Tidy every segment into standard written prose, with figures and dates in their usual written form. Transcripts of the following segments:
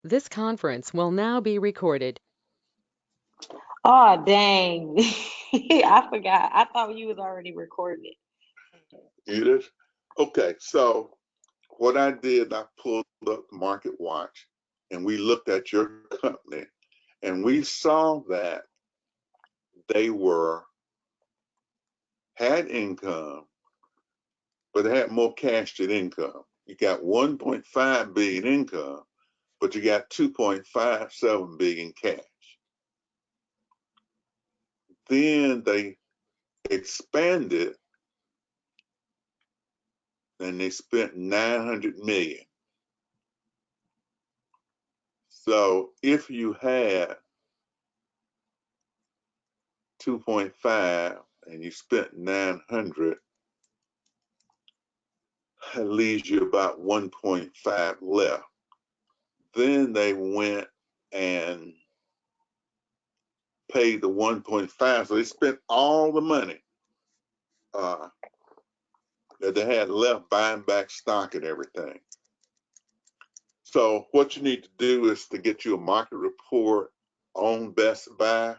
This conference will now be recorded. Oh, dang. I forgot. I thought you was already recording. It is? Okay, so what I did, I pulled up Market Watch and we looked at your company and we saw that they had income, but they had more cash than income. You got 1.5 billion income, but you got 2.57 billion cash. Then they expanded and they spent 900 million. So if you had 2.5 and you spent 900, that leaves you about 1.5 left. Then they went and paid the 1.5, so they spent all the money that they had left buying back stock and everything. So what you need to do is to get you a market report on Best Buy.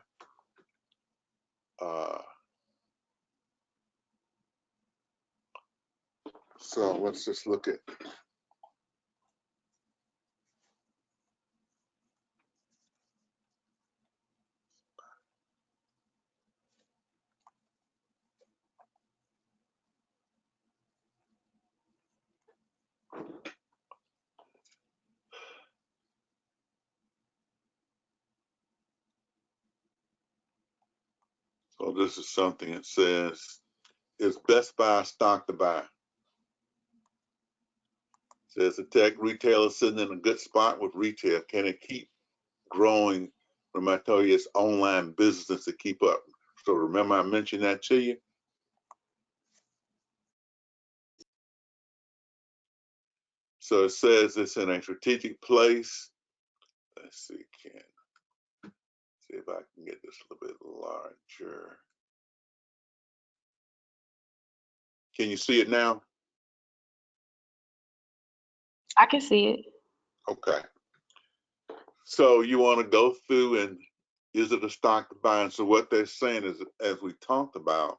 So let's just look at. So this is something that says, is Best Buy stock to buy? It says the tech retailer sitting in a good spot with retail. Can it keep growing? Remember I told you it's online business to keep up. So remember I mentioned that to you? So it says it's in a strategic place. Let's see, see if I can get this a little bit larger. Can you see it now? I can see it. Okay. So you want to go through and is it a stock to buy? And so what they're saying is, as we talked about,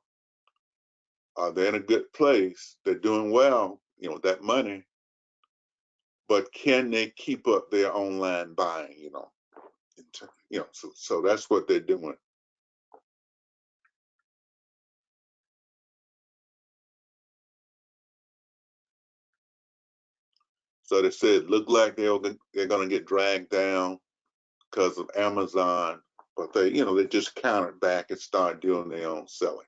they're in a good place. They're doing well, with that money. But can they keep up their online buying? So that's what they're doing. So they said, look like they're going to get dragged down because of Amazon, but they just countered back and started doing their own selling.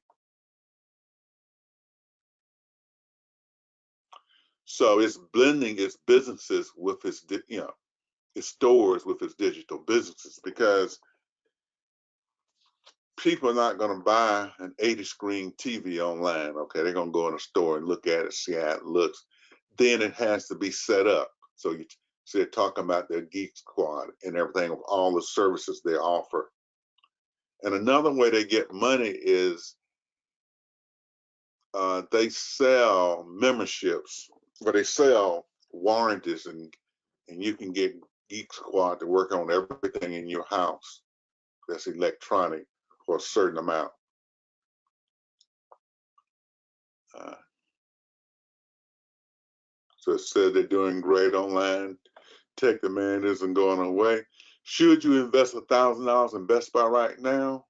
So it's blending its businesses with its stores with its digital businesses, because people are not going to buy an 80-screen TV online. Okay, they're going to go in a store and look at it, see how it looks. Then it has to be set up. So they're talking about their Geek Squad and everything of all the services they offer. And another way they get money is they sell memberships, but they sell warranties, and you can get Geek Squad to work on everything in your house that's electronic for a certain amount. So it said they're doing great online. Tech demand isn't going away. Should you invest $1,000 in Best Buy right now?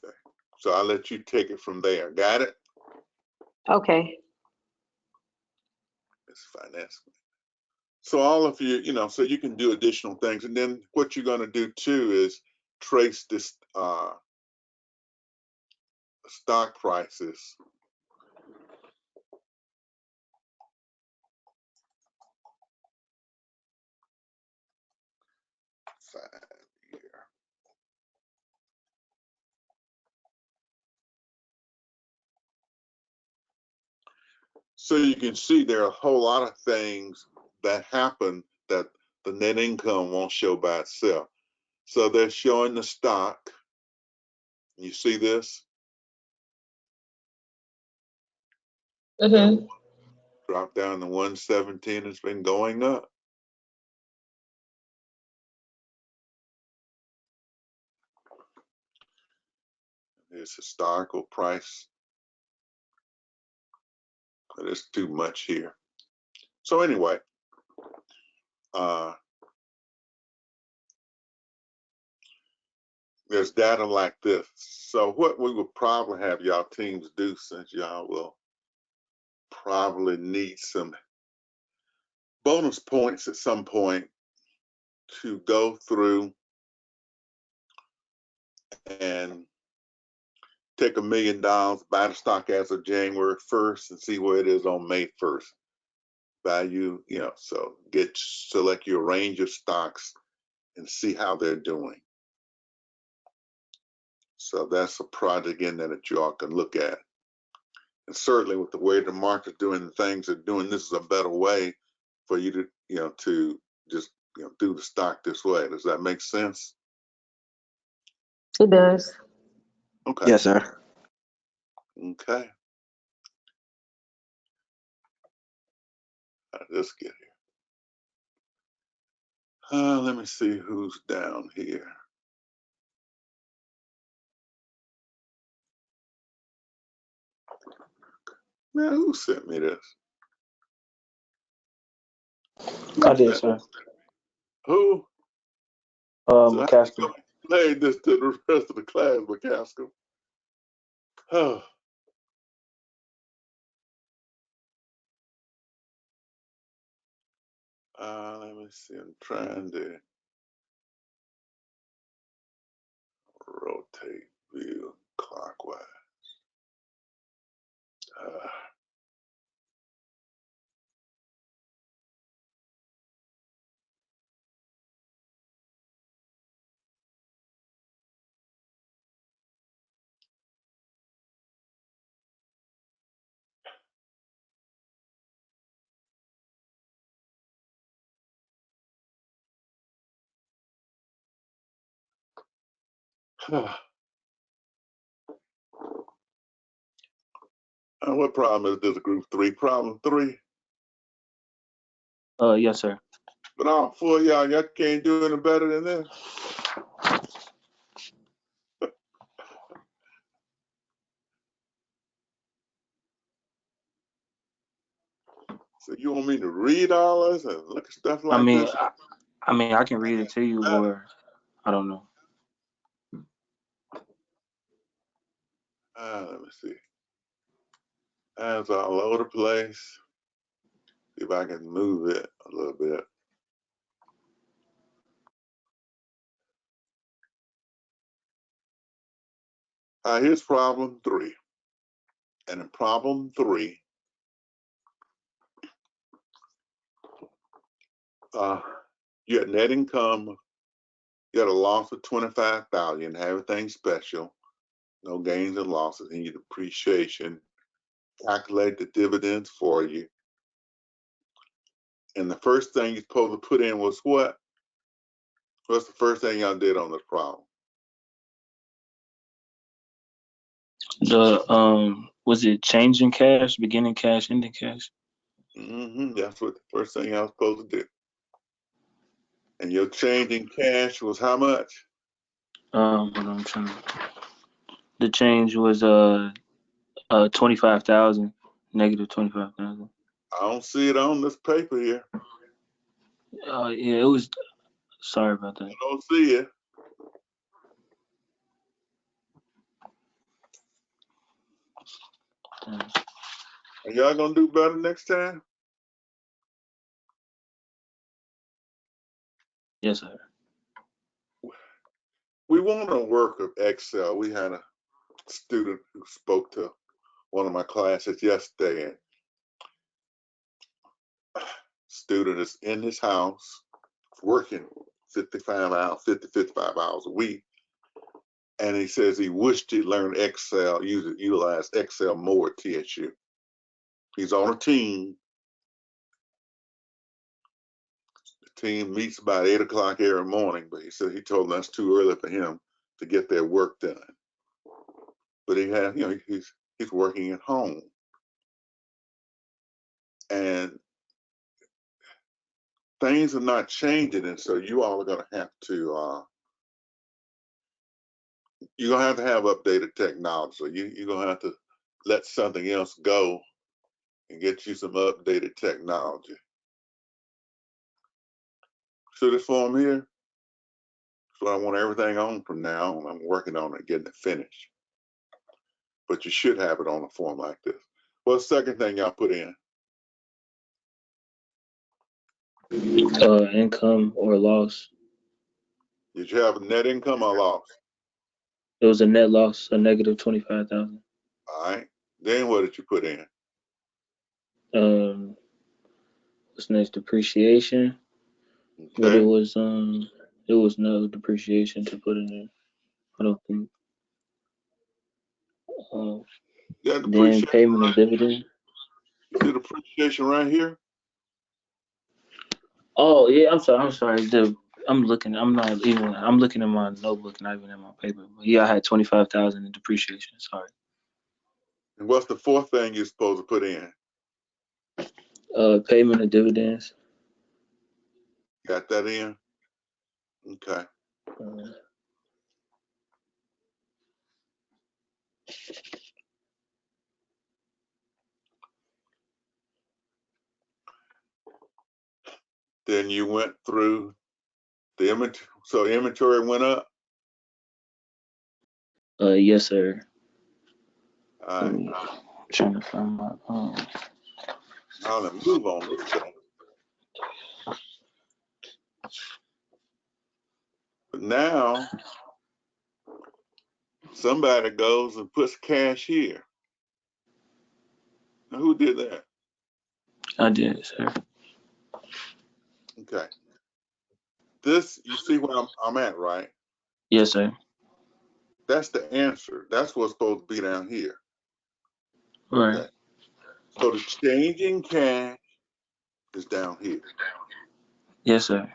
Okay. So I'll let you take it from there. Got it? Okay. It's finance. So all of you, so you can do additional things. And then what you're going to do too is trace this stock prices. So you can see there are a whole lot of things that happen that the net income won't show by itself. So they're showing the stock. You see this? Mm-hmm. dropped down to 117. It's been going up. It's historical price, but it's too much here. So anyway, there's data like this. So what we would probably have y'all teams do, since y'all will probably need some bonus points at some point, to go through and take $1 million, buy the stock as of January 1st and see where it is on May 1st. Value, so select your range of stocks and see how they're doing. So that's a project in there that y'all can look at. And certainly with the way the market's doing the things they're doing, this is a better way for you to just do the stock this way. Does that make sense? It does. Okay. Yes, sir. Okay. Let's get here. Let me see who's down here. Man, who sent me this? I did, sir. Who? So McCaskill. Play this to the rest of the class, McCaskill. Oh. Let me see. I'm trying to rotate view clockwise. What problem is this? Group 3? Problem 3? Yes, sir. But all 4 of y'all can't do any better than this. So you want me to read all this and look at stuff like this? I can read it to you, or I don't know. Let me see. That's all over the place. See if I can move it a little bit. Here's problem 3. And in problem 3, you had net income, you had a loss of 25,000, everything special, no gains and losses, and your depreciation, calculate the dividends for you. And the first thing you're supposed to put in was what? What's the first thing y'all did on this problem? Was it changing cash, beginning cash, ending cash? That's what the first thing y'all supposed to do. And your change in cash was how much? Hold on, the change was 25,000, negative 25,000. I don't see it on this paper here. Yeah, it was. Sorry about that. I don't see it. Are y'all gonna do better next time? Yes, sir. We want to work with Excel. We had a student who spoke to one of my classes yesterday, and student is in his house working 55 hours a week. And he says he wished he learned Excel, utilize Excel more at TSU. He's on a team. The team meets about 8 o'clock every morning, but he said he told them that's too early for him to get their work done. But he has, he's working at home. and things are not changing, and so you all are going to have to you're going to have updated technology. So you're going to have to let something else go and get you some updated technology. So this form here, so I want everything on from now, and I'm working on it, getting it finished. But you should have it on a form like this. What's the second thing y'all put in? Income or loss. Did you have net income or loss? It was a net loss, a negative 25,000. All right. Then what did you put in? What's next? Depreciation. Okay. But it was no depreciation to put in there. I don't think. Yeah, Then payment of dividend. You see the depreciation right here? Oh yeah, I'm sorry. I'm looking at my notebook, not even in my paper. But yeah, I had 25,000 in depreciation. Sorry. And what's the fourth thing you're supposed to put in? Payment of dividends. Got that in? Okay. Then you went through the inventory. So inventory went up? Yes, sir. All right. Trying to find my Now let's move on this thing. But now somebody goes and puts cash here. Now who did that? I did, sir. Okay. This, you see where I'm at, right? Yes, sir. That's the answer. That's what's supposed to be down here. Right. Okay. So the change in cash is down here. Yes, sir.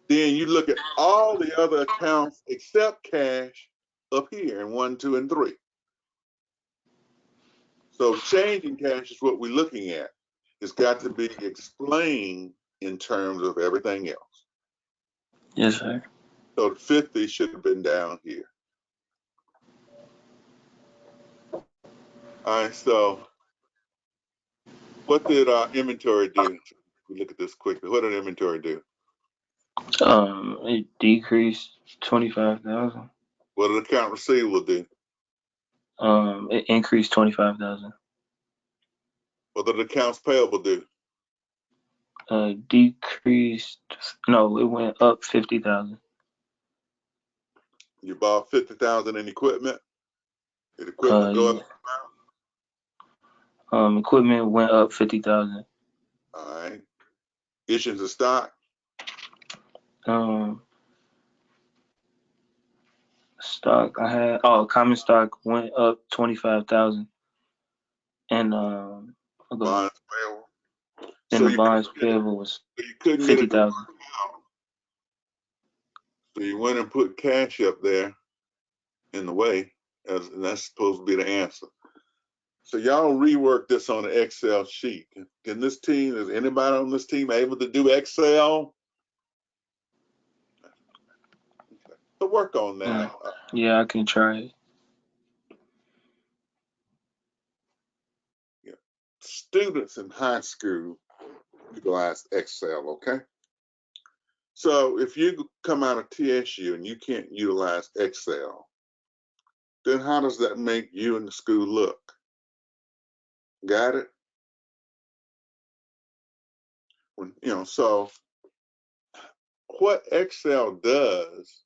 Then you look at all the other accounts except cash up here in 1, 2, and 3. So change in cash is what we're looking at. It's got to be explained in terms of everything else. Yes, sir. So the 50 should have been down here. All right, so what did our inventory do? We look at this quickly. What did inventory do? It decreased 25,000. What did account receivable do? It increased 25,000. What did accounts payable do? Decreased. No, it went up 50,000. You bought 50,000 in equipment. Did equipment go Yeah. up? Equipment went up 50,000. All right. Issues of stock. Stock I had. Common stock went up 25,000, and Bonds payable. then the bonds payable was you couldn't 50,000. So you went and put cash up there in the way, and that's supposed to be the answer. So y'all rework this on an Excel sheet. Can this team, is anybody on this team able to do Excel? So work on that. Yeah, I can try it. Students in high school utilize Excel, okay? So if you come out of TSU and you can't utilize Excel, then how does that make you and the school look? Got it? When, so what Excel does,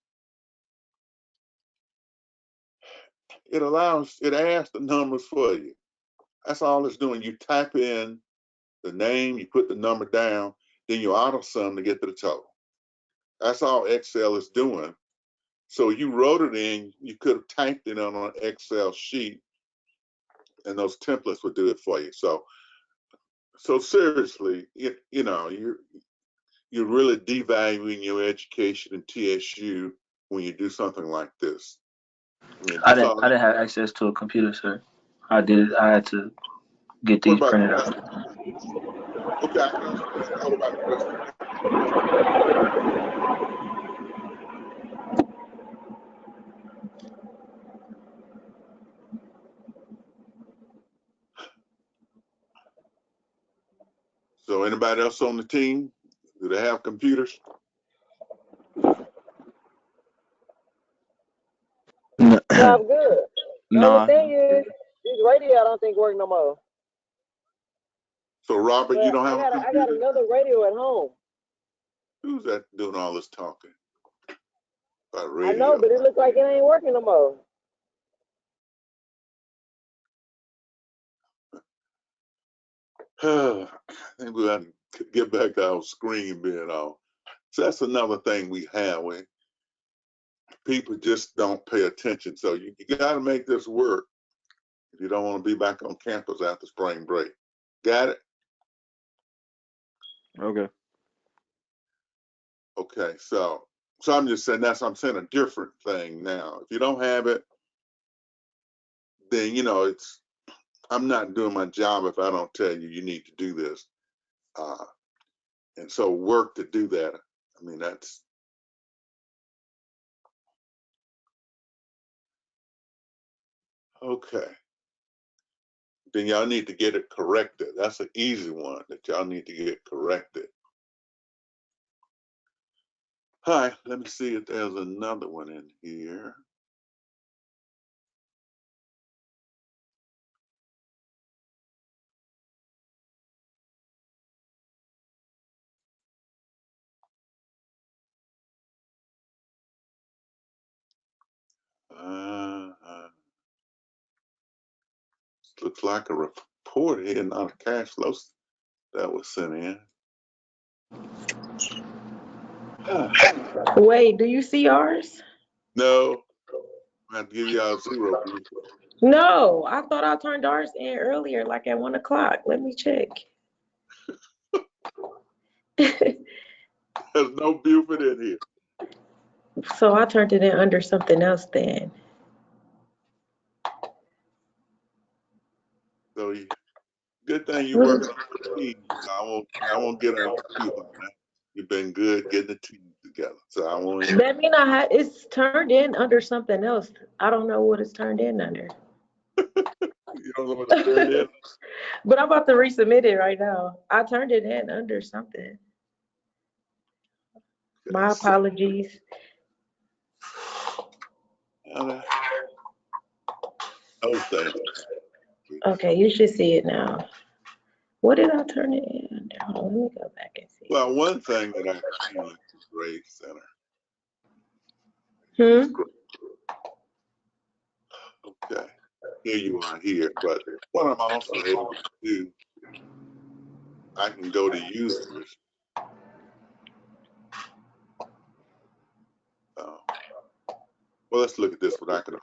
it adds the numbers for you. That's all it's doing. You type in the name, you put the number down, then you auto sum to get to the total. That's all Excel is doing. So you wrote it in, you could have typed it on an Excel sheet, and those templates would do it for you. So seriously, you're really devaluing your education in TSU when you do something like this. I didn't have access to a computer, sir. I had to get these printed out. Okay, what about the rest of it? So anybody else on the team? Do they have computers? Yeah, I'm good. The Nah. only thing is, this radio I don't think work no more. So Robert, you But don't have a I got computer? another radio at home. Who's that doing all this talking about I know, radio? but it looks like it ain't working no more. I think we have to get back to our screen being off. So that's another thing we have when people just don't pay attention. So you got to make this work if you don't want to be back on campus after spring break. Got it? Okay. Okay. So I'm just saying I'm saying a different thing now. If you don't have it, then I'm not doing my job if I don't tell you you need to do this. And so work to do that. I mean, that's okay. Then y'all need to get it corrected. That's an easy one that y'all need to get corrected. Hi, let me see if there's another one in here. Looks like a report here, not a cash flow that was sent in. Wait, do you see ours? No, I have to give y'all 0. No, I thought I turned ours in earlier, like at 1 o'clock. Let me check. There's no Buford in here. So I turned it in under something else then. So good thing you working on the team. I won't get on you on that. You've been good getting the team together. So I won't. That mean it's turned in under something else. I don't know what it's turned in under. You don't know what it's turned in. But I'm about to resubmit it right now. I turned it in under something. My apologies. Okay. Okay, you should see it now. What did I turn it in under? Hold on, let me go back and see. Well, one thing that I see is Grade Center. Okay, here you are here, but what I'm also able to do, I can go to users. Well, let's look at this. What I can.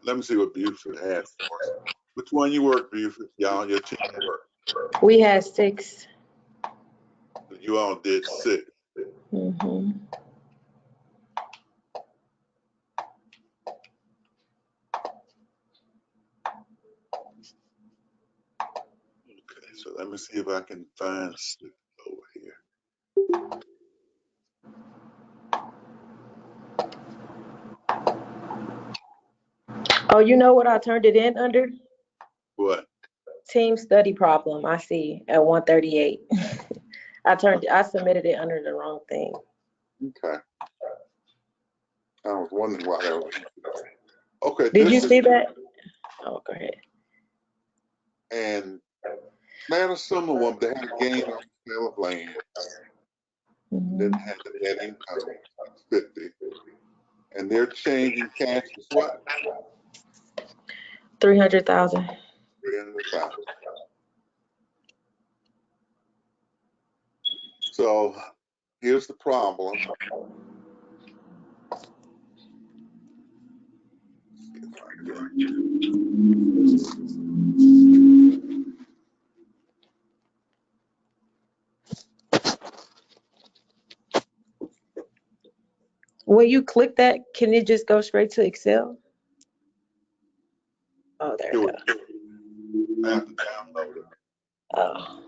Let me see what Buford has for us. Which one you work, Buford? Y'all, your team work. We had 6. You all did 6. Mm-hmm. Okay, so let me see if I can find 6 over here. Oh, you know what I turned it in under? What? Team study problem. I see at 138. I submitted it under the wrong thing. Okay. I was wondering why that was. Okay. Did you see that? Oh, go ahead. And man, a similar one, they had a gain on the sale of land. Then had the net income 50. And they're changing cash to what? 300,000. 300,000. So here's the problem. When you click that, can it just go straight to Excel? Oh, there we go. I have to download it. Oh.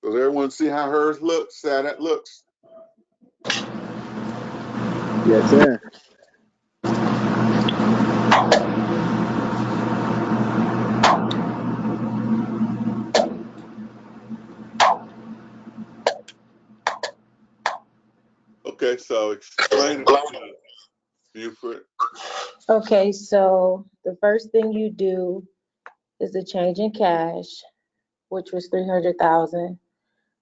Does everyone see how hers looks, how that looks? Yes, sir. Okay, so explain it to me, Buford. Okay, so the first thing you do is the change in cash, which was 300,000.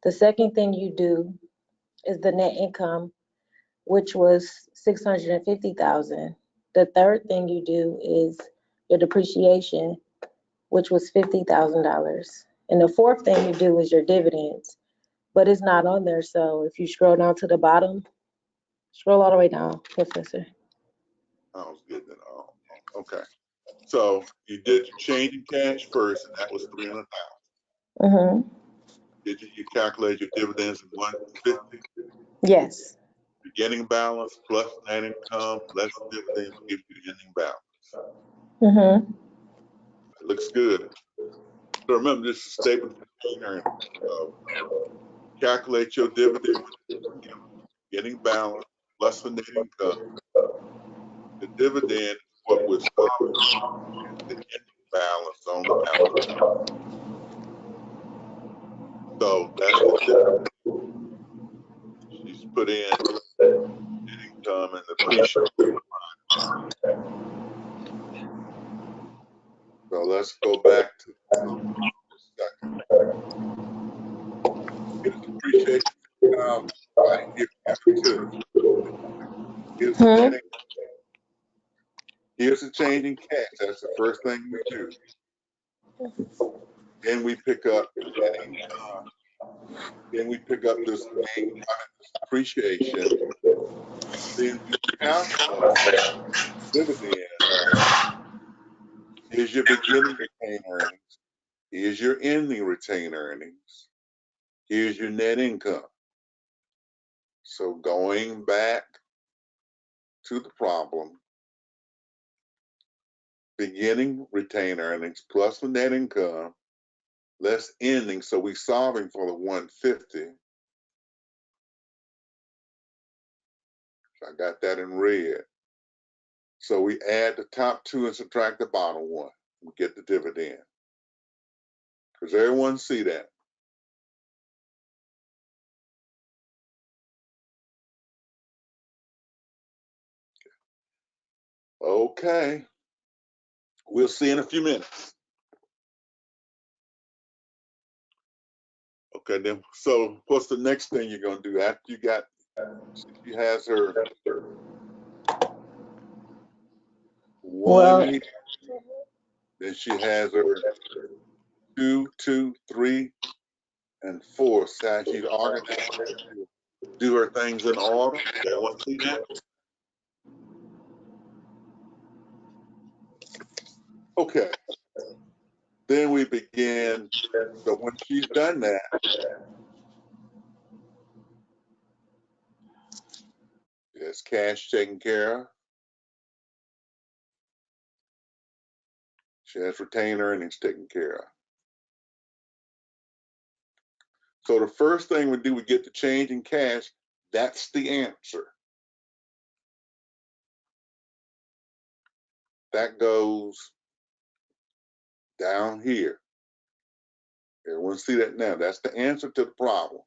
The second thing you do is the net income, which was 650,000. The third thing you do is your depreciation, which was $50,000. And the fourth thing you do is your dividends, but it's not on there. So if you scroll down to the bottom, scroll all the way down, Professor. I was getting it all. Okay. So you did your change in cash first, and that was 300,000. Mm-hmm. Did you calculate your dividends of 150? Yes. Beginning balance plus net income less dividends will give you the ending balance. Mm-hmm. It looks good. So remember, this is stable earnings. So calculate your dividend with beginning balance plus the net income. The dividend is what we're solving the ending balance on the balance sheet. So that's the dividend. She's put in net income and depreciation. So let's go back to a second. Here's depreciation right here. Here's the net income. Here's the change in cash. That's the first thing we do. Then we pick up net income. Then we pick up this depreciation. Then we calculate dividend. Here's your beginning retained earnings. Here's your ending retained earnings. Here's your net income. So going back to the problem, beginning retained earnings plus the net income, less ending. So we're solving for the 150. I got that in red. So we add the top two and subtract the bottom one. We get the dividend. Does everyone see that? Okay. We'll see in a few minutes. Okay, then. So what's the next thing you're going to do after you got, she has her one here, then she has her 2, 2, 3, and 4. So she's organized, do her things in order. Everyone see that? Okay. Then we begin. So when she's done that, there's cash taken care of. She has retained earnings taken care of. So the first thing we do, we get the change in cash. That's the answer. That goes down here. Everyone see that now? That's the answer to the problem.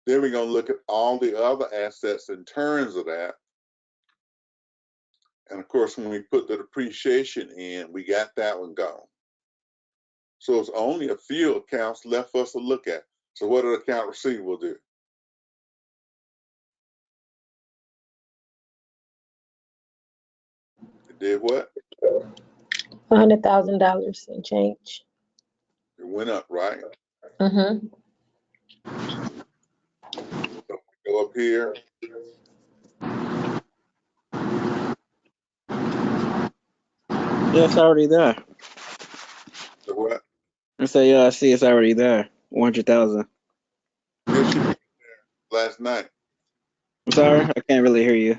Then we're going to look at all the other assets in terms of that. And of course, when we put the depreciation in, we got that one gone. So it's only a few accounts left for us to look at. So what did account receivable do? It did what? $100,000 and change. It went up, right? Mm-hmm. So we go up here. Yeah, it's already there. So what? I say, yeah, I see it's already there. 100,000. It should be there last night. I'm sorry, I can't really hear you.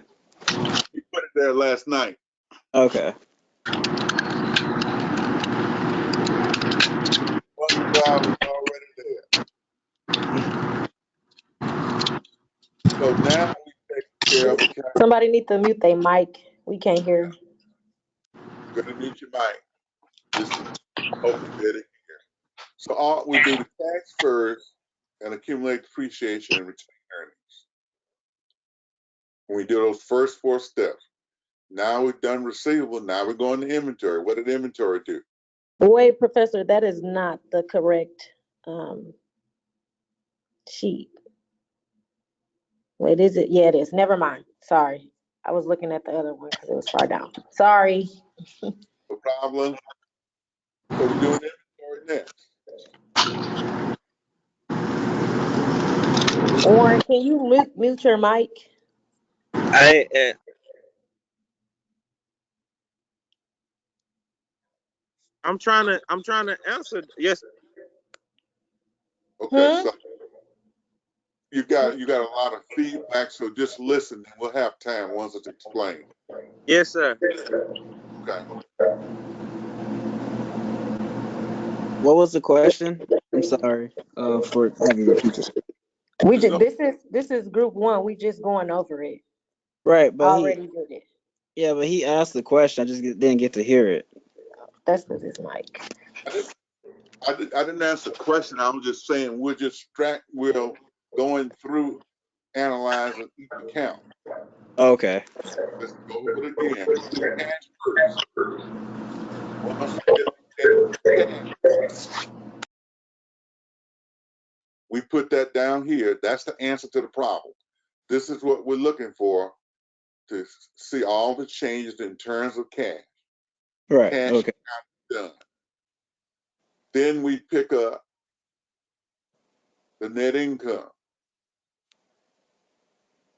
You put it there last night. Okay. $1,000 already there. So now we take care of account. Somebody need to mute their mic. We can't hear. You're gonna mute your mic. Just open it here. So all we do the tax first and accumulate depreciation and retain earnings. When we do those first 4 steps, now we've done receivable. Now we're going to inventory. What did inventory do? Wait, Professor, that is not the correct sheet. Wait, is it? Yeah, it is. Never mind. Sorry. I was looking at the other one because it was far down. Sorry. No problem. So we're doing inventory next. Warren, can you mute your mic? I'm trying to answer. Yes. Okay, so you got a lot of feedback, so just listen and we'll have time once it's explained. Yes, sir. Okay. What was the question? I'm sorry for having you repeat this. This is group 1. We just going over it. Right, but Already did it. but he asked the question. I just didn't get to hear it. That's because his mic. I didn't answer the question. I was just saying we're going through analyzing each account. Okay. Let's go over it again. We do cash first. Once we get cash, we put that down here. That's the answer to the problem. This is what we're looking for to see all the changes in terms of cash. Right. Cash Okay. done. Then we pick up the net income.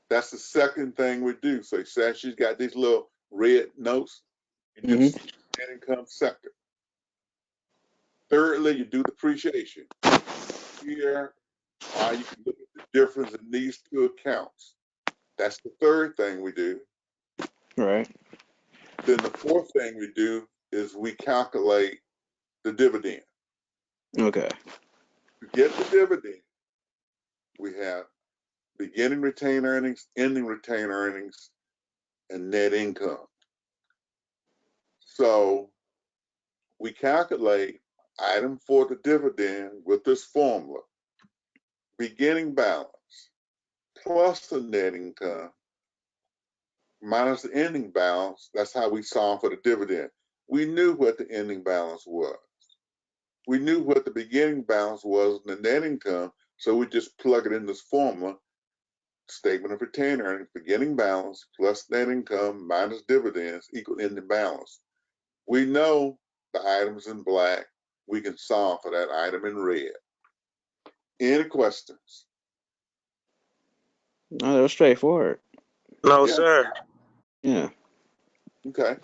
That's the second thing we do. So she's got these little red notes. You do net income second. Thirdly, you do depreciation. Here, you can look at the difference in these 2 accounts. That's the third thing we do. Right. Then the fourth thing we do is we calculate the dividend. Okay. To get the dividend, we have beginning retained earnings, ending retained earnings, and net income. So we calculate item for the dividend with this formula. Beginning balance plus the net income minus the ending balance. That's how we solve for the dividend. We knew what the ending balance was. We knew what the beginning balance was in the net income, so we just plug it in this formula. Statement of retained earnings, beginning balance plus net income minus dividends equal ending balance. We know the items in black. We can solve for that item in red. Any questions? No, that was straightforward. No, Yeah. sir. Yeah. Okay.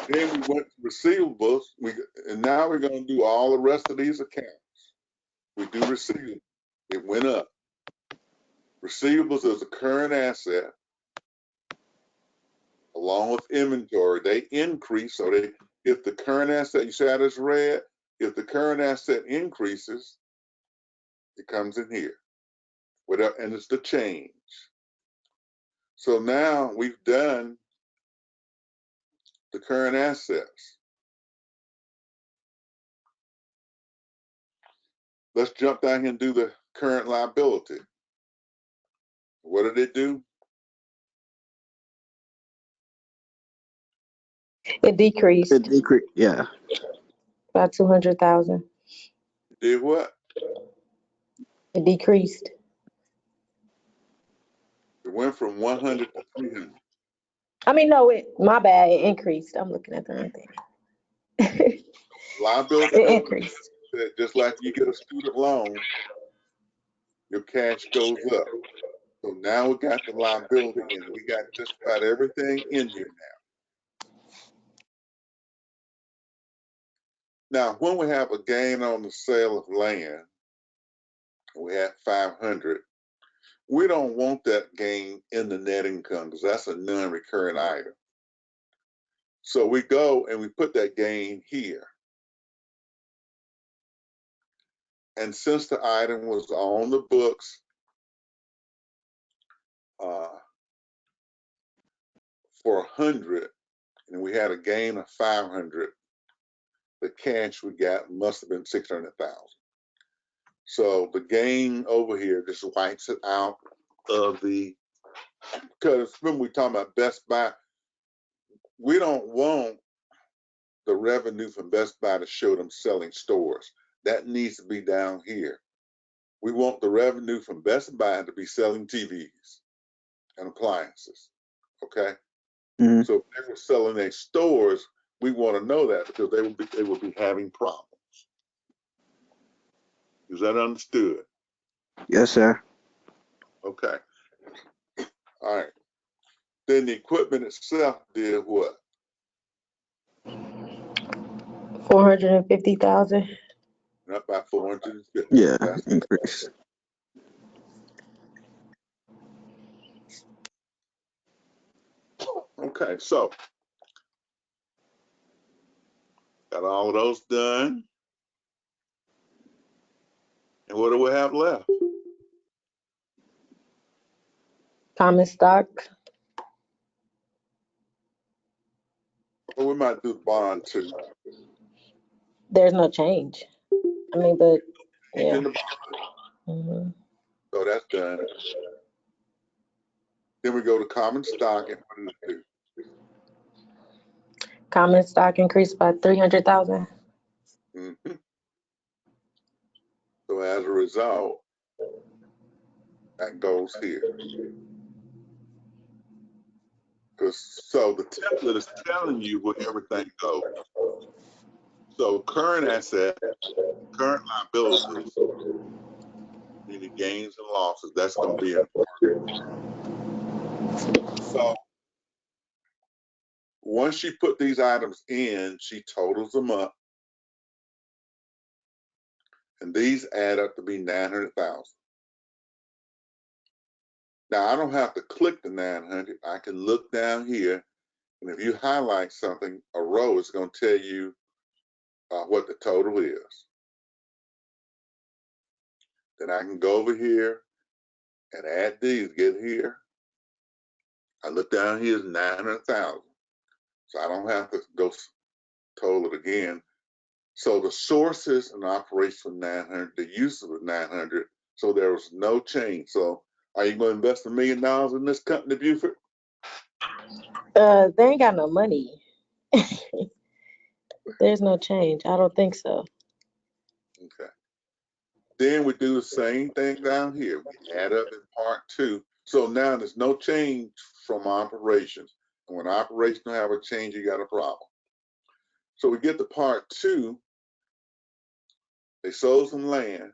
Then we went to receivables, and now we're going to do all the rest of these accounts. We do receivables. It went up. Receivables is a current asset along with inventory. They increase, so if the current asset, you see how it's red? If the current asset increases, it comes in here. And it's the change. So now we've done the current assets. Let's jump down here and do the current liability. What did it do? It decreased It decreased. Yeah. by 200,000. It did what? It decreased. It went from 100 to 300. I mean, no, my bad. It increased. I'm looking at the wrong thing. Liability It goes increased. just like you get a student loan, your cash goes up. So now we got the liability in. We got just about everything in here Now, when we have a gain on the sale of land, we had 500. We don't want that gain in the net income because that's a non-recurring item. So we go and we put that gain here. And since the item was on the books for 100, and we had a gain of 500, the cash we got must have been 600,000. So the gain over here just wipes it out of the, because when we talking about Best Buy, we don't want the revenue from Best Buy to show them selling stores. That needs to be down here. We want the revenue from Best Buy to be selling TVs and appliances, okay? Mhm. So if they were selling their stores, we want to know that because they will be having problems. Is that understood? Yes, sir. Okay. All right. Then the equipment itself did what? 450,000. Up by 450. Yeah, That's increase. okay. So got all of those done. And what do we have left? Common stock. Well, we might do the bond too. There's no change. I mean, but yeah. In the bond. Mhm. So that's done. Then we go to common stock, and what does it do? Common stock increased by 300,000. Mm-hmm. So as a result, that goes here. So the template is telling you where everything goes. So current asset, current liabilities, meaning gains and losses, that's going to be important. So once she put these items in, she totals them up. And these add up to be 900,000. Now I don't have to click the 900. I can look down here, and if you highlight something, a row is going to tell you what the total is. Then I can go over here and add these, get here. I look down here, it's 900,000. So I don't have to go total it again. So the sources and operations for 900, the uses of 900, so there was no change. So are you going to invest $1 million in this company, Buford? They ain't got no money. There's no change. I don't think so. Okay. Then we do the same thing down here. We add up in part 2. So now there's no change from operations. And when operations have a change, you got a problem. So we get to part 2. They sold some land.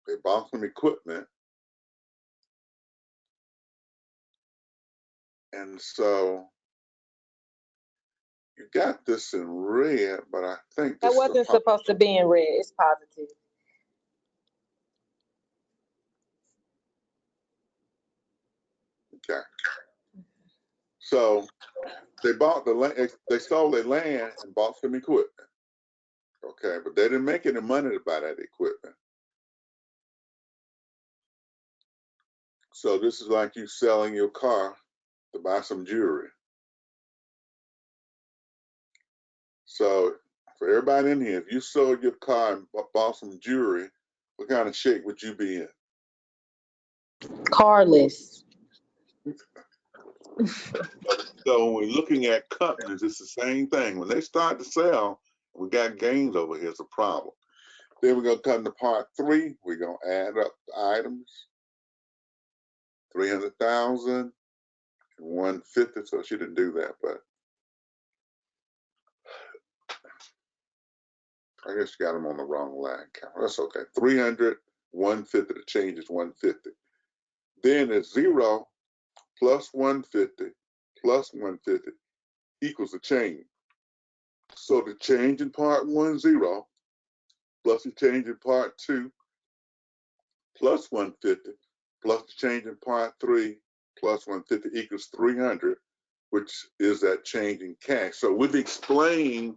They bought some equipment. And so you got this in red, but I think That this is wasn't supposed to be in red. It's positive. okay. So they bought the land, they sold their land and bought some equipment. Okay, but they didn't make any money to buy that equipment. So this is like you selling your car to buy some jewelry. So for everybody in here, if you sold your car and bought some jewelry, what kind of shape would you be in? Carless. So when we're looking at companies, it's the same thing. When they start to sell, we got gains over here. It's a problem. Then we're going to come to part 3. We're going to add up the items. 300,000 and 150. So she didn't do that, but I guess you got them on the wrong line count. That's okay. 300, 150. The change is 150. Then it's 0 plus 150 plus 150 equals the change. So the change in part 1, 0, plus the change in part 2, plus 150, plus the change in part 3, plus 150 equals 300, which is that change in cash. So we've explained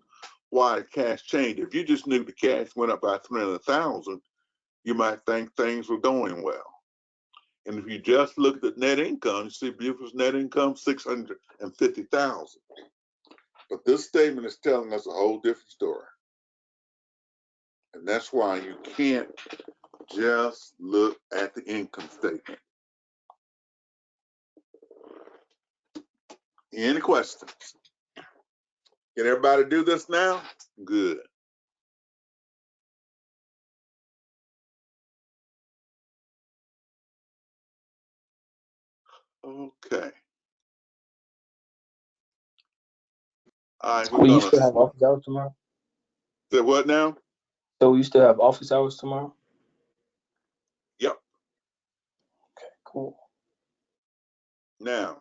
why cash changed. If you just knew the cash went up by 300,000, you might think things were going well. And if you just looked at net income, you see Buford's net income 650,000. But this statement is telling us a whole different story. And that's why you can't just look at the income statement. Any questions? Can everybody do this now? Good. Okay. All right, we're Will you gonna still have office hours tomorrow? say what now? So will you still have office hours tomorrow? Yep. Okay, cool. Now,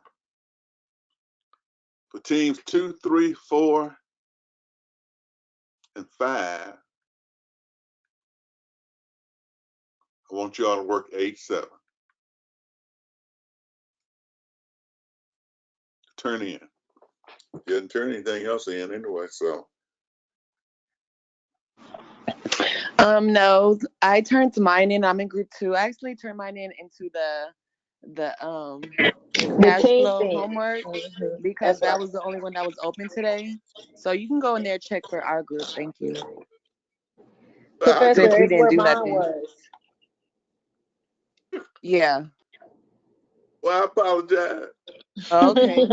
for teams 2, 3, 4, and 5, I want you all to work 8, 7. Turn in. You didn't turn anything else in anyway, so. No, I turned mine in. I'm in group 2. I actually turned mine in into the cash team flow thing. homework Mhm. because That's that right. was the only one that was open today. So you can go in there check for our group. Thank you. Professor, Since we it's didn't where do mine nothing. was. Yeah. Well, I apologize. Okay.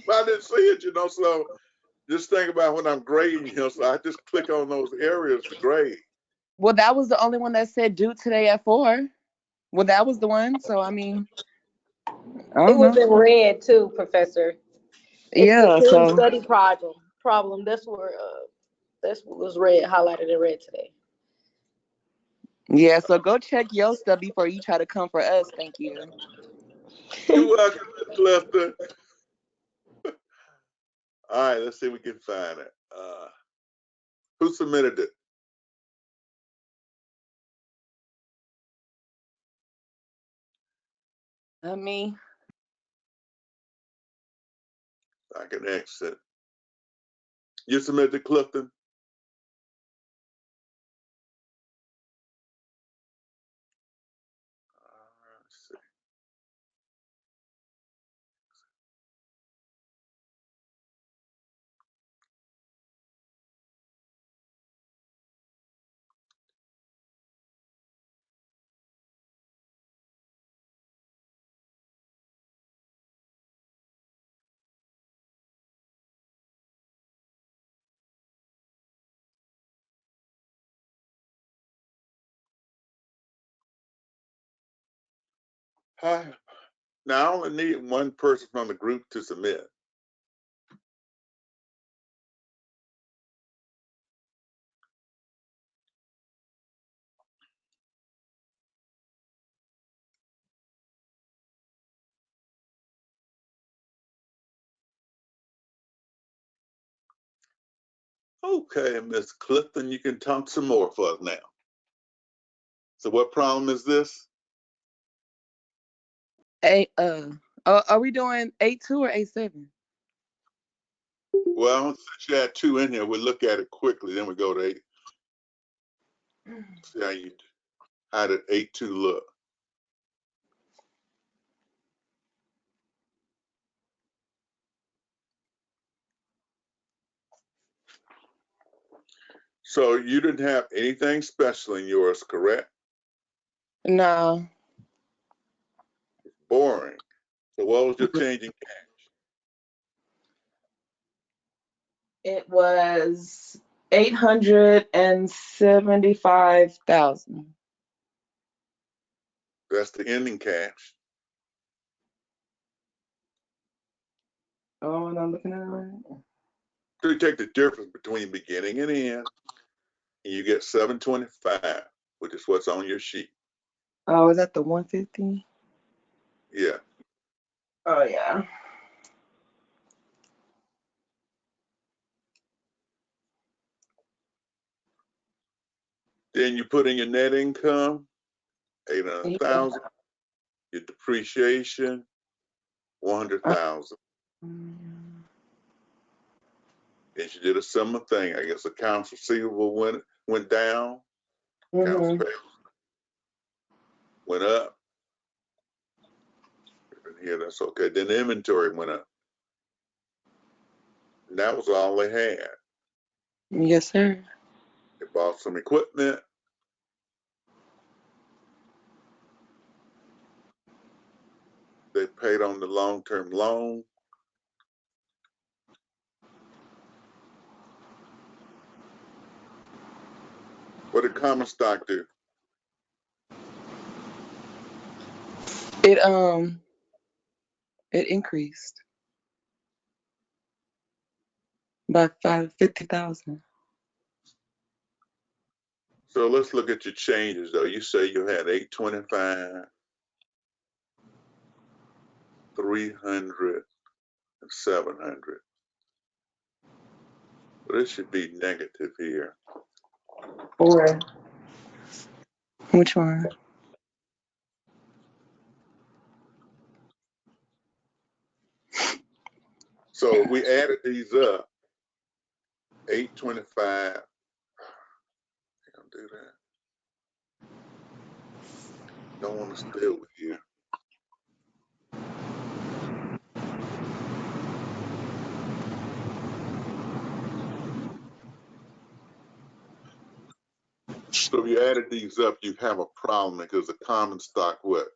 Well, I didn't see it, so just think about when I'm grading here. So I just click on those areas to grade. Well, that was the only one that said due today at 4. Well, that was the one. So I mean, I It don't was know. in red too, Professor. It's Yeah. the team So study problem. That's what was red, highlighted in red today. yeah. So go check your stuff before you try to come for us. Thank you. You're welcome, Clifton. All right, let's see if we can find it. Who submitted it? I mean, I can exit. You submitted it, Clifton? Let's see. Hi. Now I only need one person from the group to submit. Okay, Miss Clifton, you can talk some more for us now. So what problem is this? are we doing 8-2 or 8-7? Well, since you had 2 in here, we'll look at it quickly, then we go to 8. See how did 8-2 look? So you didn't have anything special in yours, correct? No. Boring. So what was your change in cash? It was 875,000. That's the ending cash. Oh, and I'm looking at it right. So you take the difference between beginning and end, and you get 725, which is what's on your sheet. Oh, is that the 150? Yeah. Oh, yeah. Then you put in your net income, 800,000, your depreciation, 100,000. And she did a similar thing. I guess accounts receivable went down, accounts Mhm. payable went up. Here, that's okay. Then the inventory went up. And that was all they had. Yes, sir. They bought some equipment. They paid on the long-term loan. What did common stock do? It increased by 50,000. So let's look at your changes, though. You say you had 825, 300, and 700. But it should be negative here. Or which one? So if we added these up, 825, can't do that. Don't want to steal with you. So if you added these up, you have a problem because the common stock, what?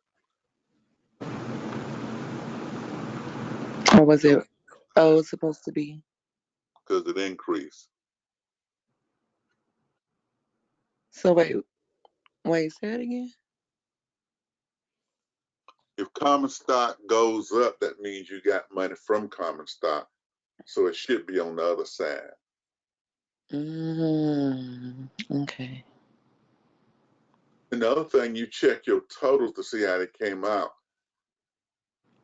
Or was it? Oh, it's supposed to be. Because it increased. So wait, say it again. If common stock goes up, that means you got money from common stock. So it should be on the other side. Okay. And the other thing, you check your totals to see how they came out.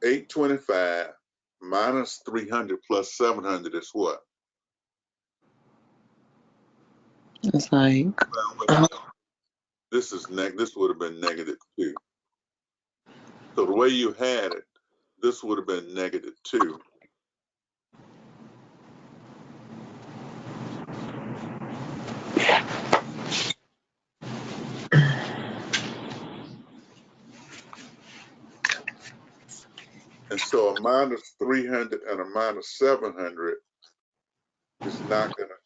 825 minus 300 plus 700 is what? It's like, This would have been -2. So the way you had it, this would have been -2. And so a minus 300 and a minus 700 is not going to,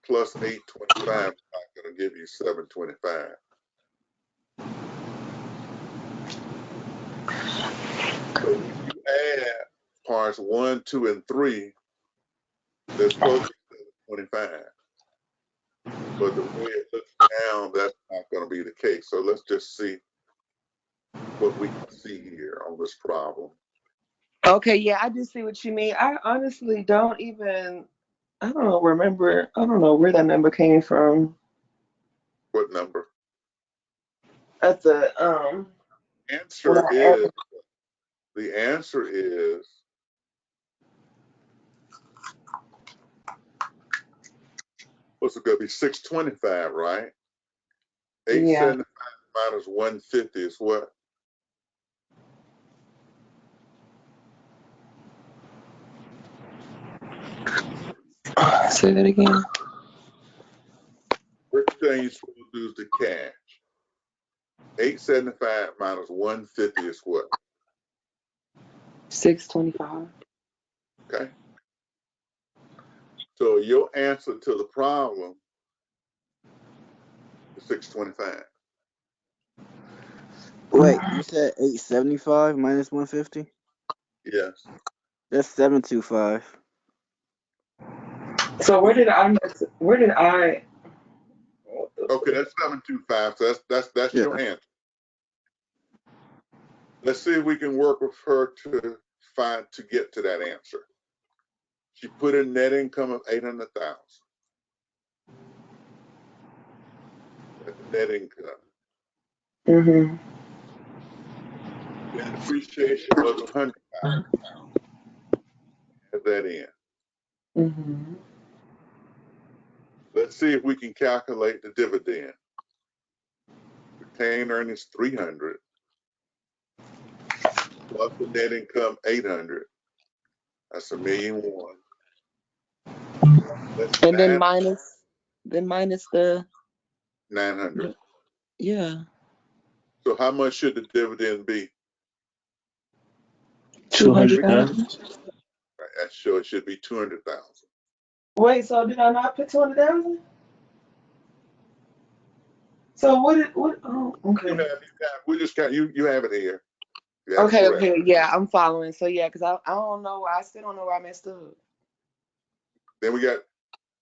plus 825 is not going to give you 725. So when you add parts 1, 2, and 3, they're supposed to be 725. But the way it looks now, that's not going to be the case. So let's just see what we can see here on this problem. okay, yeah, I do see what you mean. I honestly don't even. I don't remember. I don't know where that number came from. What number? At the when I added. The answer is what's it going to be? 625, right? 875 minus 150 is what? Say that again. First thing you're supposed to do is the cash. 875 minus 150 is what? 625. Okay. So your answer to the problem is 625. Wait, you said 875 minus 150? Yes. That's 725. So where did I? Okay, that's 725. So that's Yeah. your answer. Let's see if we can work with her to get to that answer. She put in net income of 800,000. That's net income. Mm-hmm. And depreciation was 100,000. Add that in. Mm-hmm. Let's see if we can calculate the dividend. retained earnings 300, plus the net income 800. That's $1,000,001. That's And then minus the 900. yeah, So how much should the dividend be? 200,000. Right, that's sure it should be 200,000. Wait, so did I not put 200,000? So what? Oh, okay. We just got you have it here. You have it Okay, correct. okay, yeah, I'm following. So yeah, because I don't know, I still don't know where I messed up. Then we got,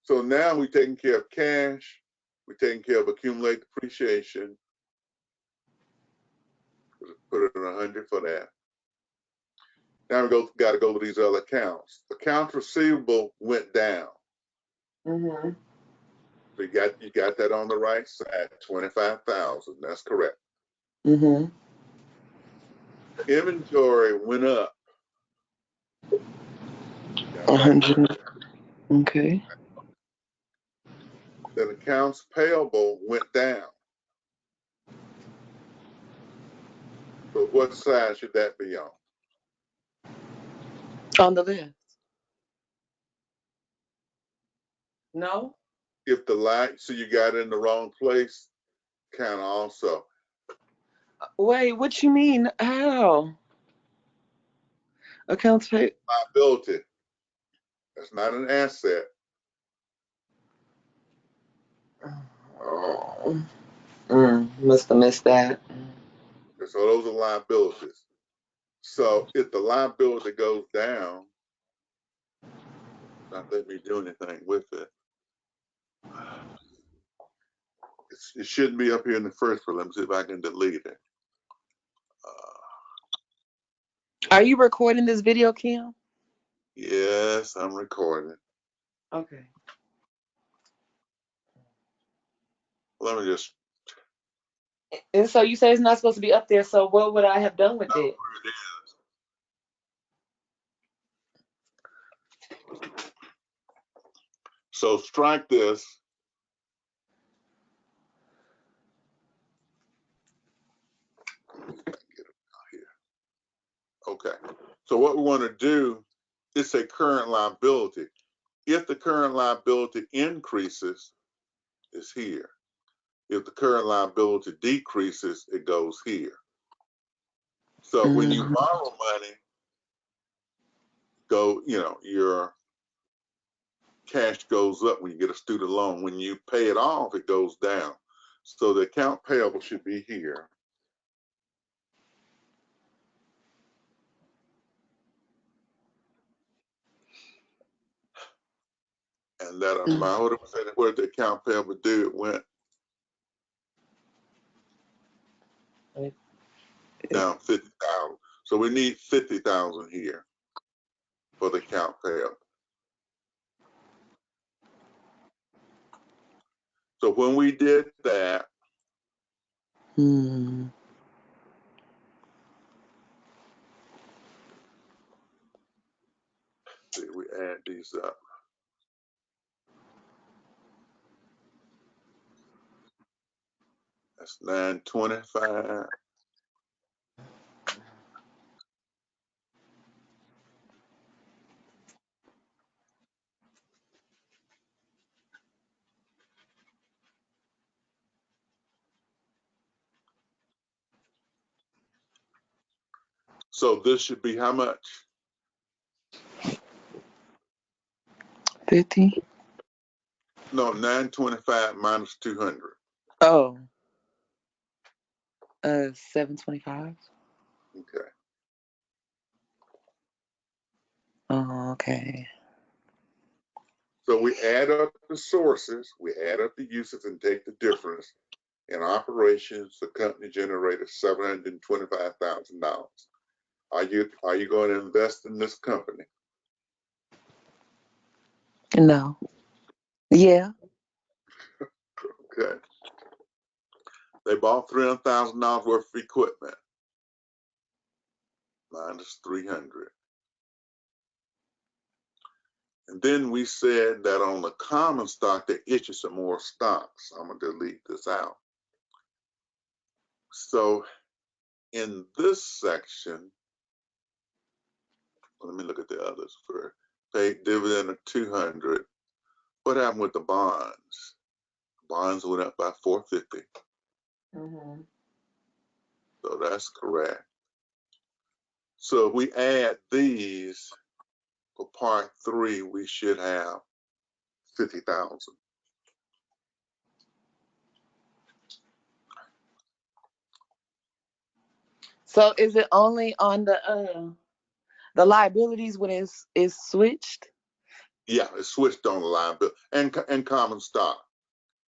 so now we're taking care of cash, we're taking care of accumulated depreciation. Put it at 100 for that. Now we got to go to these other accounts. Accounts receivable went down. Mm-hmm. So you got that on the right side, 25,000. That's correct. Mm-hmm. Inventory went up. 100. Okay. Then accounts payable went down. So what side should that be on? On the list. No? If the light, so you got it in the wrong place, count also. Wait, what you mean? How? Accounts pay. Liability. That's not an asset. Oh. Must have missed that. So those are liabilities. So if the liability goes down, not let me do anything with it. It shouldn't be up here in the first place. Let me see if I can delete it. Are you recording this video, Kim? Yes, I'm recording. Okay. Let me just. And so you say it's not supposed to be up there, so what would I have done with it? So strike this. Okay. So what we want to do is a current liability. If the current liability increases, it's here. If the current liability decreases, it goes here. So when you borrow money, your cash goes up when you get a student loan. When you pay it off, it goes down. So the account payable should be here. And that amount, what did the account payable do? It went down 50,000. So we need 50,000 here for the account payable. So when we did that, we add these up. That's 925. So this should be how much? 50. No, 925 minus 200. Oh. 725. Okay. Oh, okay. So we add up the sources, we add up the uses and take the difference. In operations, the company generated $725,000. Are you going to invest in this company? No. Yeah. Okay. They bought $300,000 worth of equipment. Minus 300. And then we said that on the common stock, they issue some more stocks. I'm going to delete this out. So in this section, let me look at the others first. Paid dividend of 200. What happened with the bonds? Bonds went up by 450. Mm-hmm. So that's correct. So if we add these for part 3, we should have 50,000. So is it only on the liabilities when it's switched? Yeah, it's switched on the liability and common stock.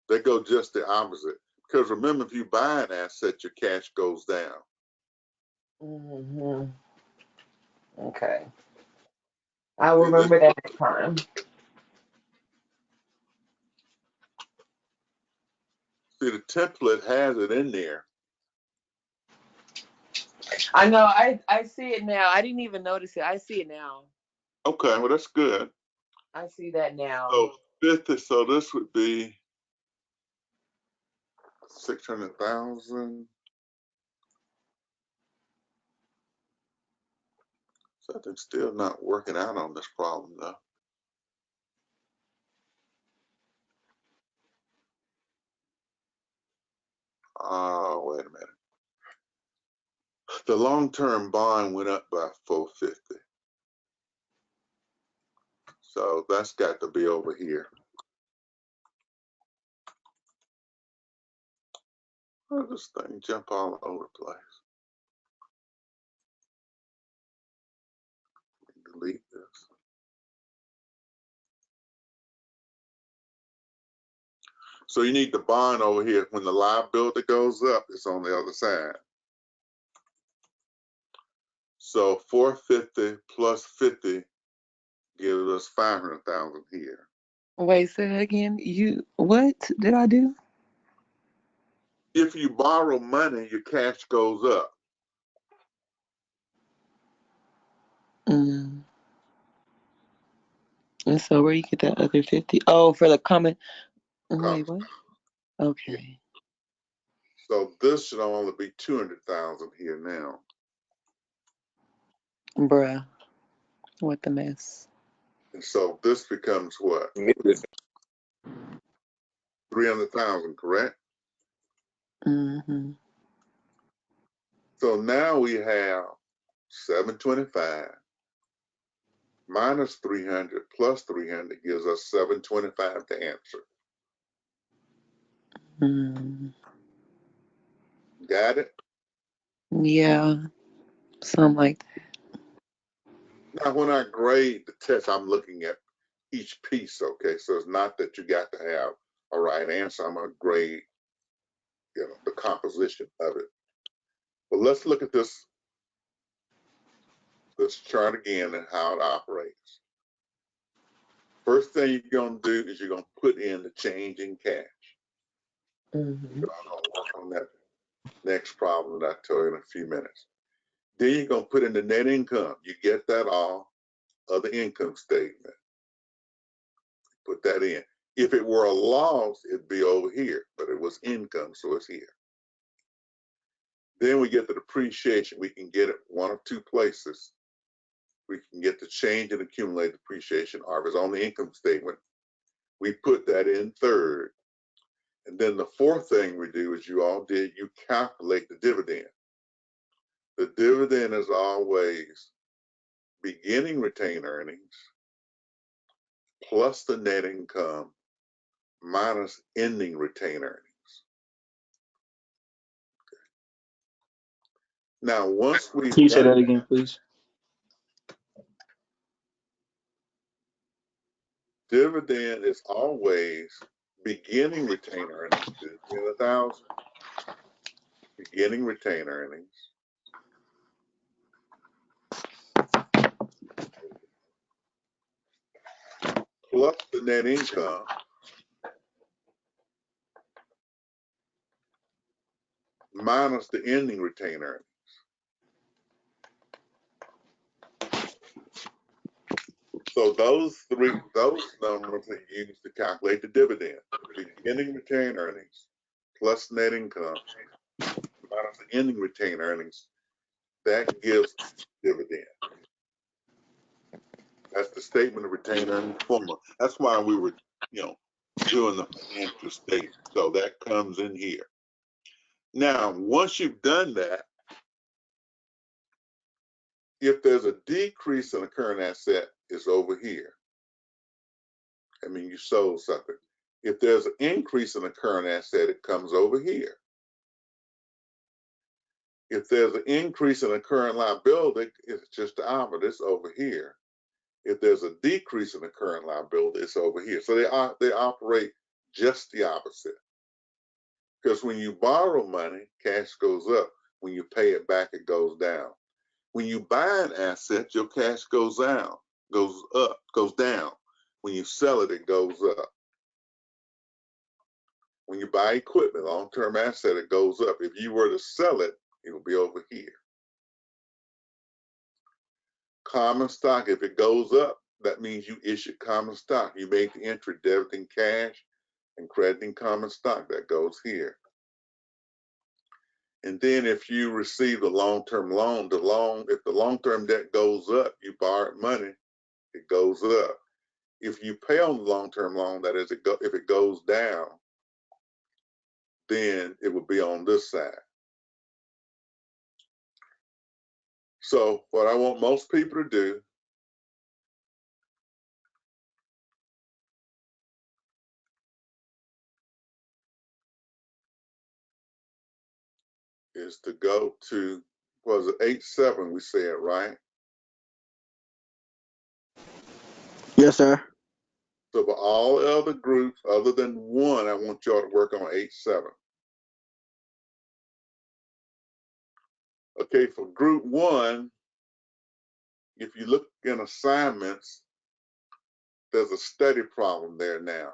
They go just the opposite. Because remember, if you buy an asset, your cash goes down. Mm-hmm. Okay. I'll remember that next time. See, the template has it in there. I know. I see it now. I didn't even notice it. I see it now. Okay, well, that's good. I see that now. So 50, so this would be 600,000. Something's still not working out on this problem, though. Oh, wait a minute. The long-term bond went up by 450. So that's got to be over here. Oh, this thing jump all over the place. Delete this. So you need the bond over here. When the liability goes up, it's on the other side. So 450 plus 50 gives us 500,000 here. Wait, say that again. What did I do? If you borrow money, your cash goes up. Mm. And so where you get that other 50? Oh, for the comment. Wait, what? Okay. So this should only be 200,000 here now. Bruh. What the mess. And so this becomes what? 300,000, correct? Mm-hmm. So now we have 725 minus 300 plus 300 gives us 725 to answer. Mm. Got it? Yeah. Something like that. Now, when I grade the test, I'm looking at each piece, okay? So it's not that you got to have a right answer. I'm going to grade, the composition of it. But let's look at this chart again and how it operates. First thing you're going to do is you're going to put in the change in cash. Mm-hmm. So I'm going to work on that next problem that I tell you in a few minutes. Then you're going to put in the net income. You get that off of the income statement. Put that in. If it were a loss, it'd be over here, but it was income, so it's here. Then we get the depreciation. We can get it one of two places. We can get the change in accumulated depreciation, or if it's on the income statement, we put that in third. And then the fourth thing we do is you all did, you calculate the dividend. The dividend is always beginning retained earnings plus the net income minus ending retained earnings. Now, once we've Can you say done that again, please? dividend is always beginning retained earnings, 1,000. Beginning retained earnings plus the net income minus the ending retained earnings. So those numbers are used to calculate the dividend. Beginning retained earnings plus net income minus the ending retained earnings, that gives dividend. That's the statement of retained earnings formula. That's why we were, doing the financial statement. So that comes in here. Now, once you've done that, if there's a decrease in a current asset, it's over here. I mean, you sold something. If there's an increase in a current asset, it comes over here. If there's an increase in a current liability, it's just the opposite. It's over here. If there's a decrease in the current liability, it's over here. So they operate just the opposite. Because when you borrow money, cash goes up. When you pay it back, it goes down. When you buy an asset, your cash goes down, goes up, goes down. When you sell it, it goes up. When you buy equipment, long-term asset, it goes up. If you were to sell it, it will be over here. Common stock, if it goes up, that means you issued common stock. You made the entry debiting cash and crediting common stock. That goes here. And then if you receive a long-term loan, if the long-term debt goes up, you borrowed money, it goes up. If you pay on the long-term loan, that is, if it goes down, then it would be on this side. So what I want most people to do is to go to, was it 8-7 we said, right? Yes, sir. So for all other groups other than one, I want y'all to work on 8-7. Okay, for group one, if you look in assignments, there's a study problem there now.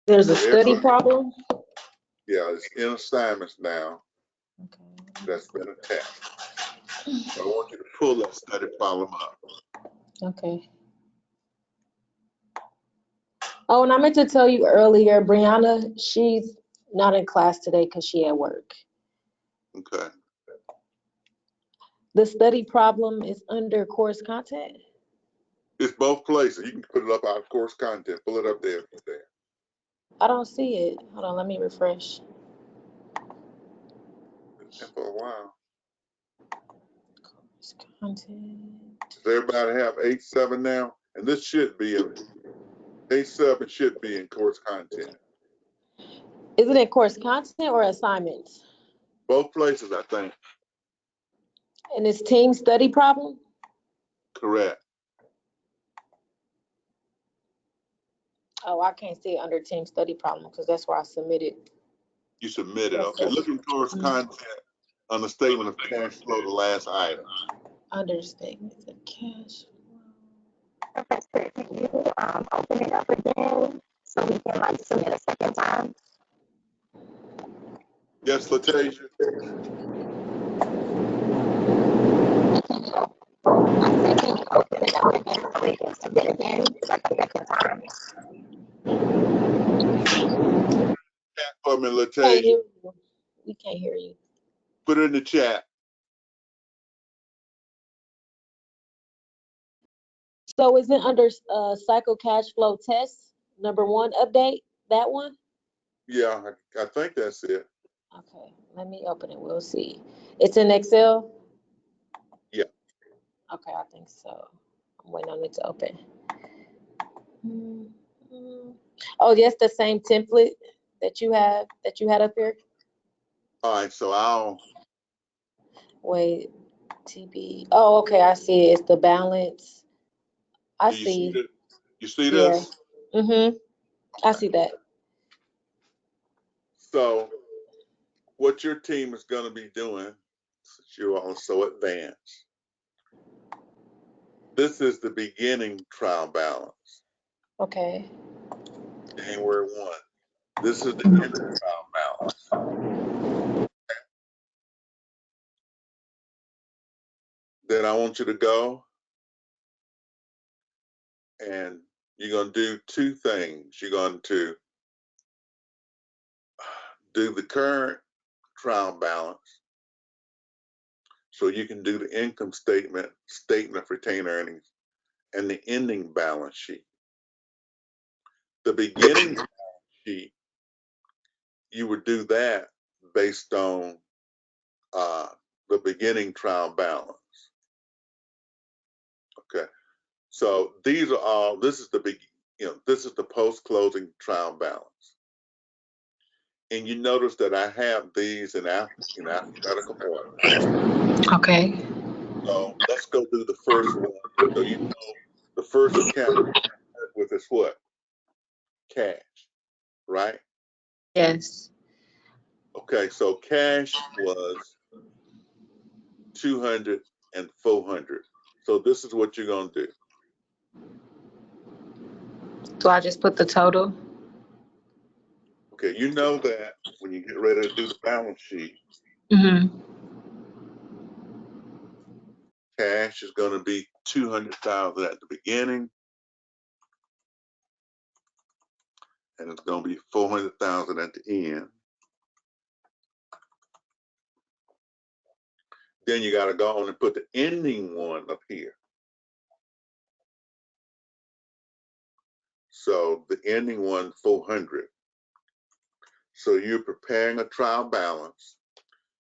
There's a So study problem? Yeah, it's in assignments now. Okay. That's been attached. So I want you to pull that study problem up. Okay. Oh, and I meant to tell you earlier, Brianna, she's not in class today because she at work. Okay. The study problem is under course content? It's both places. You can put it up out of course content. Pull it up there if it's there. I don't see it. Hold on, let me refresh. It's been for a while. Course content. Does everybody have 8-7 now? And this should be in 8-7 should be in course content. Is it in course content or assignments? Both places, I think. And it's team study problem? Correct. Oh, I can't see it under team study problem because that's where I submitted. You submitted. Yes, Okay. sir. Look in course content on the statement of cash flow, the last item. Under statements of cash flow. Professor, can you open it up again so we can like submit a second time? Yes, Latasia. I said, can you open it up again so we can submit again like a second time? Chat for me, Can't Latasia. hear you. We can't hear you. Put it in the chat. So is it under cycle cash flow test, number 1 update, that one? Yeah, I think that's it. Okay, let me open it, we'll see. It's in Excel? Yeah. Okay, I think so. I'm waiting on it to open. Oh, yes, the same template that you had up here? All right, so I'll. Wait, TB, oh, okay, I see it, it's the balance. I Do you see see, it? You see yeah. this? I see that. So what your team is going to be doing, since you're all so advanced, this is the beginning trial balance, Okay, January 1. This is the end of the trial balance. Then I want you to go and you're going to do two things. You're going to do the current trial balance. So you can do the income statement, statement of retained earnings, and the ending balance sheet. The beginning balance sheet, you would do that based on the beginning trial balance. Okay, so these are all. This is the big. This is the post-closing trial balance, and you notice that I have these in alphabetical order. Okay. So let's go through the first one. So you know the first account with is what? Cash, right? Yes. Okay, so cash was 200 and 400. So this is what you're gonna do. So I just put the total. Okay, you know that when you get ready to do the balance sheet, Mm-hmm. cash is gonna be 200,000 at the beginning, and it's gonna be 400,000 at the end. Then you gotta go on and put the ending one up here. So the ending one, 400. So you're preparing a trial balance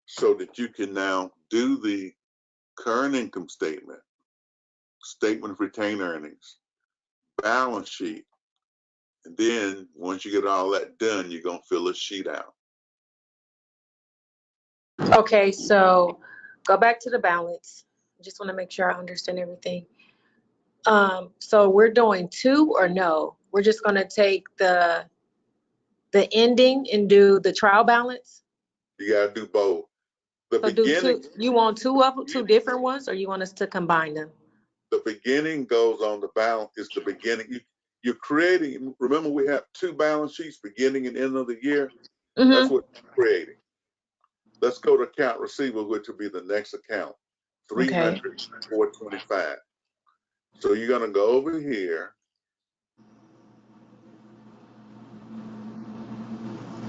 so that you can now do the current income statement, statement of retained earnings, balance sheet, and then once you get all that done, you're gonna fill a sheet out. Okay, so go back to the balance. Just want to make sure I understand everything. So we're doing two or no? We're just gonna take the ending and do the trial balance? You gotta do both. The So do beginning, two, you want two different ones, or you want us to combine them? the beginning goes on the balance. It's the beginning. You're creating. Remember, we have two balance sheets, beginning and end of the year. That's Mm-hmm. what you're creating. Let's go to account receivable, which will be the next account. Okay. 300, 425. So you're gonna go over here.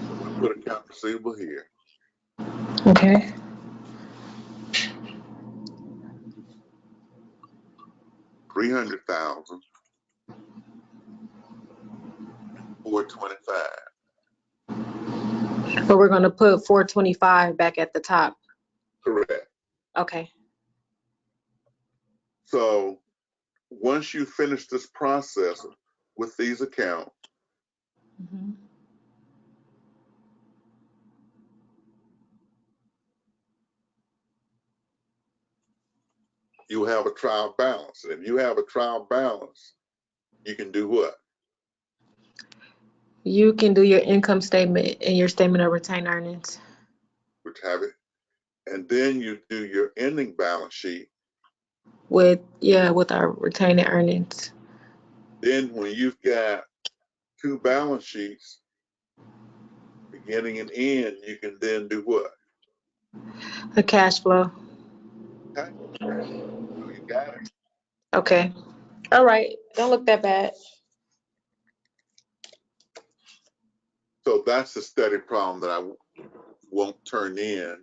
So we'll put account receivable here. Okay. 300,000, 425. But we're gonna put 425 back at the top. Correct. Okay. So once you finish this process with these accounts, Mm-hmm. you have a trial balance. And if you have a trial balance, you can do what? You can do your income statement and your statement of retained earnings. Which have it. And then you do your ending balance sheet. With our retained earnings. Then when you've got two balance sheets, beginning and end, you can then do what? The cash flow. Okay. So you got it. Okay. All right. Don't look that bad. So that's the study problem that I won't turn in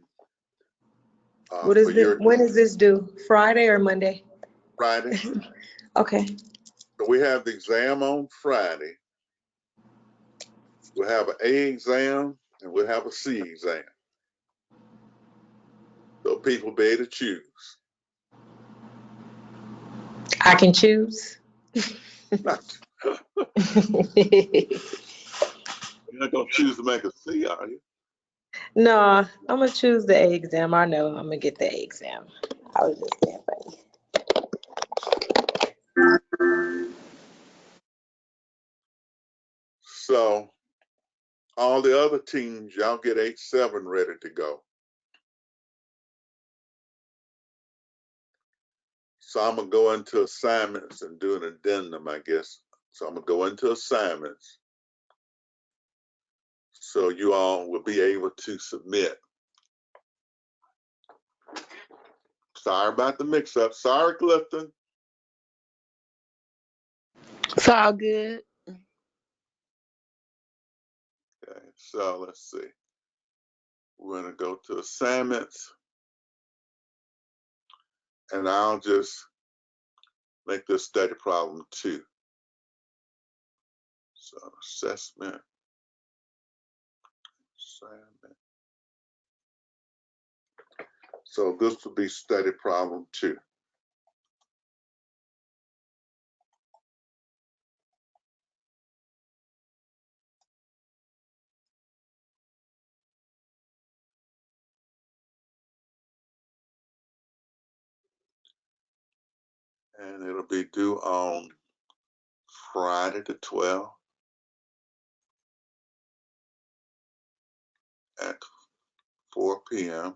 What for is it? your When is this due? Friday or Monday? Friday. Okay. So we have the exam on Friday. We'll have an A exam and we'll have a C exam. So people be able to choose. I can choose. Not, you're not gonna choose to make a C, are you? No, I'm gonna choose the A exam. I know I'm gonna get the A exam. I was just being funny. So all the other teams, y'all get H7 ready to go. So I'm gonna go into assignments and do an addendum, I guess. So I'm gonna go into assignments. So you all will be able to submit. Sorry about the mix up. Sorry, Clifton. It's all good. Okay, so let's see. We're going to go to assignments, and I'll just make this study problem 2. So assessment, assignment. So this would be study problem 2. And it'll be due on Friday the 12th at 4 p.m.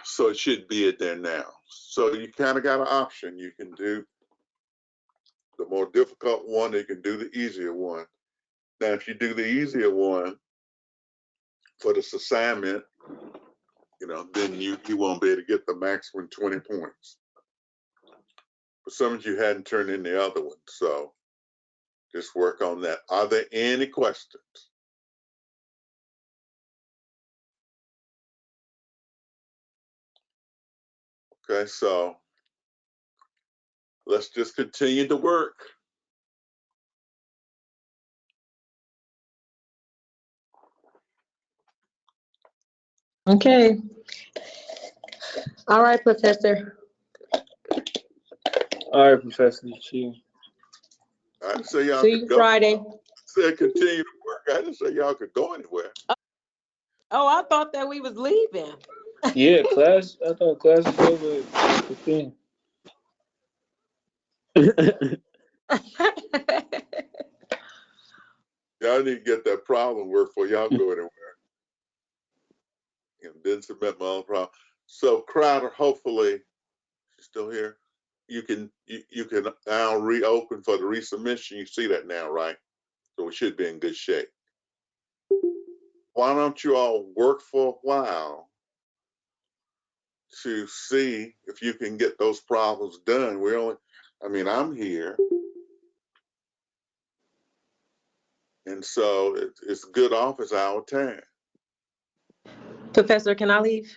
So it should be it there now. So you kind of got an option. You can do the more difficult one, or you can do the easier one. Now, if you do the easier one for this assignment, then you won't be able to get the maximum 20 points. But some of you hadn't turned in the other one, so just work on that. Are there any questions? Okay, so let's just continue to work. Okay. All right, Professor. All right, Professor. See you. I didn't say y'all See could you go. Friday. I said continue to work. I didn't say y'all could go anywhere. Oh, I thought that we was leaving. Yeah, class. I thought class was over at 15. Y'all need to get that problem work before y'all go anywhere. And then submit my own problem. So Crowder, hopefully, she's still here. You can now reopen for the resubmission. You see that now, right? So we should be in good shape. Why don't you all work for a while to see if you can get those problems done? I'm here. And so it's good office hour time. Professor, can I leave?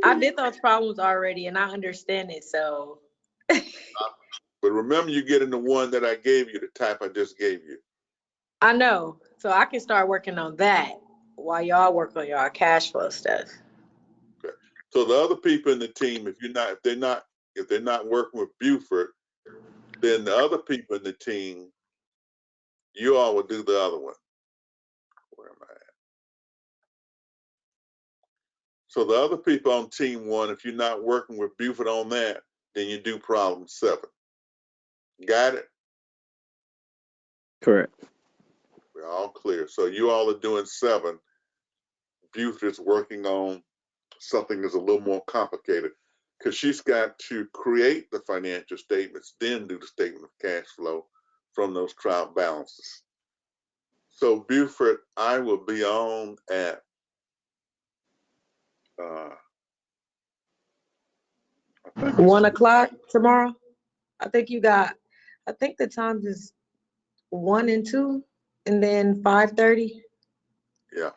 I did those problems already and I understand it, so. But remember, you're getting the one that I gave you, the type I just gave you. I know. So I can start working on that while y'all work on y'all cash flow stuff. Okay. So the other people in the team, if they're not working with Buford, then the other people in the team, you all will do the other one. Where am I at? So the other people on team 1, if you're not working with Buford on that, then you do problem 7. Got it? Correct. We're all clear. So you all are doing 7. Buford is working on something that's a little more complicated because she's got to create the financial statements, then do the statement of cash flow from those trial balances. So Buford, I will be on at 1 o'clock tomorrow. I think the time is 1 and 2 and then 5:30. Yeah.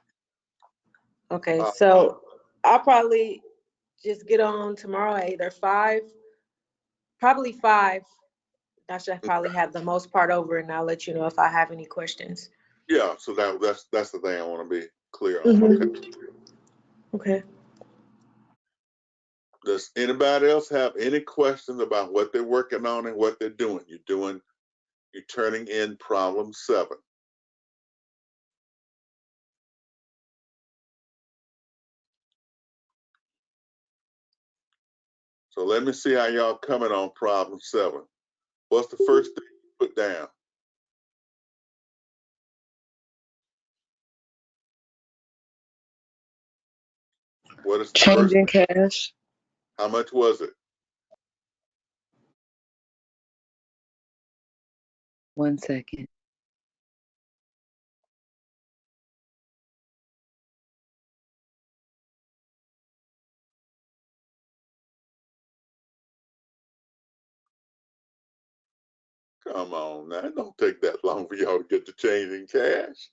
Okay, so I'll probably just get on tomorrow at either 5, probably 5. I should probably have the most part over and I'll let you know if I have any questions. Yeah, so that's the thing I want to be clear on. Okay. Okay. Does anybody else have any questions about what they're working on and what they're doing? You're turning in problem 7. So let me see how y'all coming on problem 7. What's the first thing you put down? What is the Change first? in cash. How much was it? 1 second. Come on now, it don't take that long for y'all to get the change in cash.